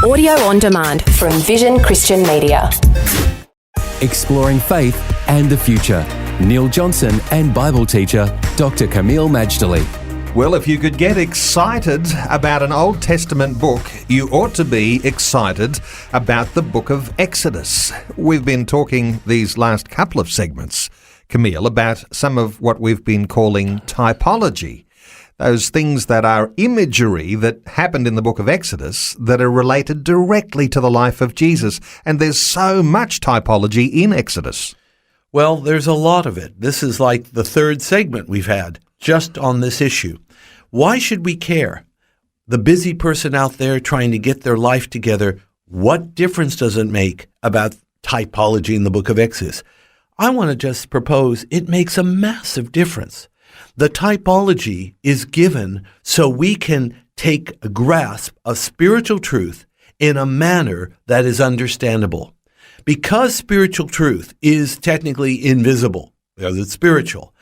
Audio on demand from Vision Christian Media. Exploring faith and the future. Neil Johnson and Bible teacher Dr. Kameel Majdali. Well, if you could get excited about an Old Testament book, you ought to be excited about the book of Exodus. We've been talking these last couple of segments, Kameel, about some of what we've been calling typology. Those things that are imagery that happened in the book of Exodus that are related directly to the life of Jesus. And there's so much typology in Exodus. Well, there's a lot of it. This is like the third segment we've had just on this issue. Why should we care? The busy person out there trying to get their life together, what difference does it make about typology in the book of Exodus? I want to just propose it makes a massive difference. The typology is given so we can take a grasp of spiritual truth in a manner that is understandable. Because spiritual truth is technically invisible, because it's spiritual,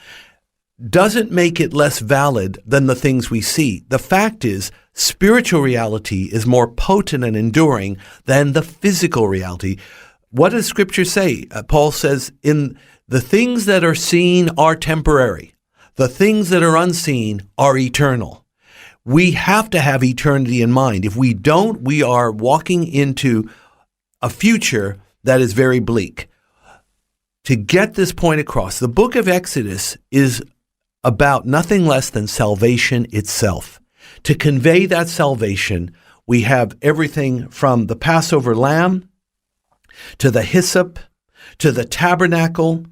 doesn't make it less valid than the things we see. The fact is, spiritual reality is more potent and enduring than the physical reality. What does Scripture say? Paul says, in the things that are seen are temporary. The things that are unseen are eternal. We have to have eternity in mind. If we don't, we are walking into a future that is very bleak. To get this point across, the book of Exodus is about nothing less than salvation itself. To convey that salvation, we have everything from the Passover lamb to the hyssop to the tabernacle.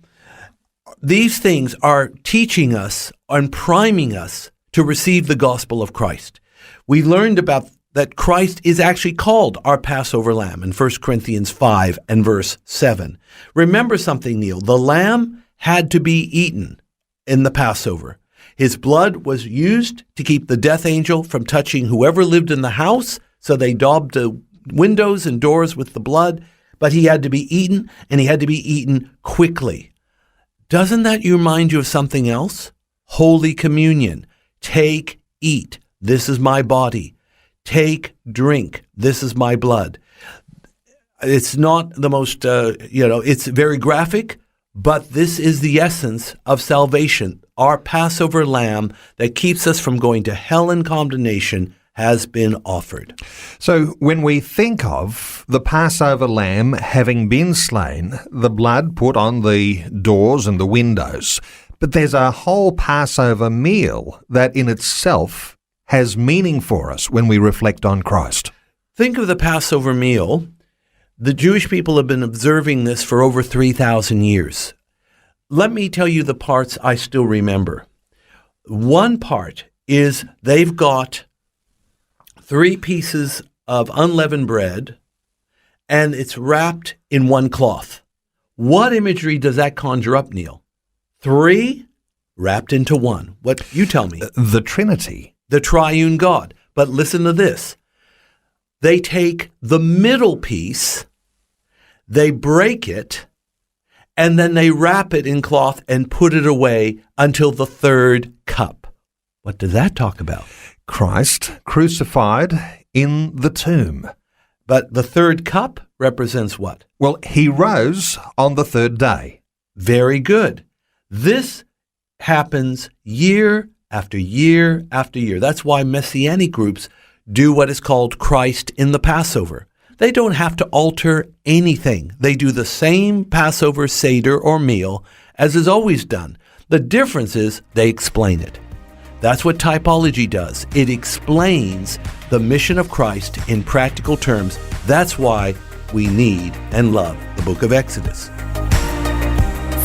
These things are teaching us and priming us to receive the gospel of Christ. We learned about that Christ is actually called our Passover lamb in 1 Corinthians 5 and verse 7. Remember something, Neil. The lamb had to be eaten in the Passover. His blood was used to keep the death angel from touching whoever lived in the house, so they daubed the windows and doors with the blood, but he had to be eaten, and he had to be eaten quickly. Doesn't that remind you of something else? Holy Communion. Take, eat. This is my body. Take, drink. This is my blood. It's not the most, it's very graphic, but this is the essence of salvation. Our Passover lamb that keeps us from going to hell and condemnation has been offered. So when we think of the Passover lamb having been slain, the blood put on the doors and the windows, but there's a whole Passover meal that in itself has meaning for us when we reflect on Christ. Think of the Passover meal. The Jewish people have been observing this for over 3,000 years. Let me tell you the parts I still remember. One part is they've got 3 pieces of unleavened bread, and it's wrapped in one cloth. What imagery does that conjure up, Neil? 3 wrapped into one. What you tell me? The Trinity. The triune God. But listen to this. They take the middle piece, they break it, and then they wrap it in cloth and put it away until the 3rd cup. What does that talk about? Christ crucified in the tomb. But the 3rd cup represents what? Well, he rose on the 3rd day. Very good. This happens year after year after year. That's why Messianic groups do what is called Christ in the Passover. They don't have to alter anything. They do the same Passover Seder or meal as is always done. The difference is they explain it. That's what typology does. It explains the mission of Christ in practical terms. That's why we need and love the book of Exodus.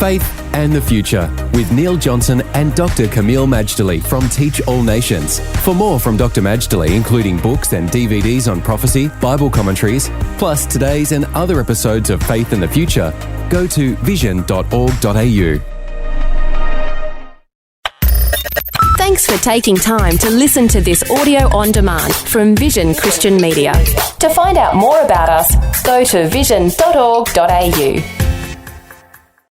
Faith and the Future with Neil Johnson and Dr. Kameel Majdali from Teach All Nations. For more from Dr. Majdali, including books and DVDs on prophecy, Bible commentaries, plus today's and other episodes of Faith and the Future, go to vision.org.au. Thanks for taking time to listen to this audio on demand from Vision Christian Media. To find out more about us, go to vision.org.au.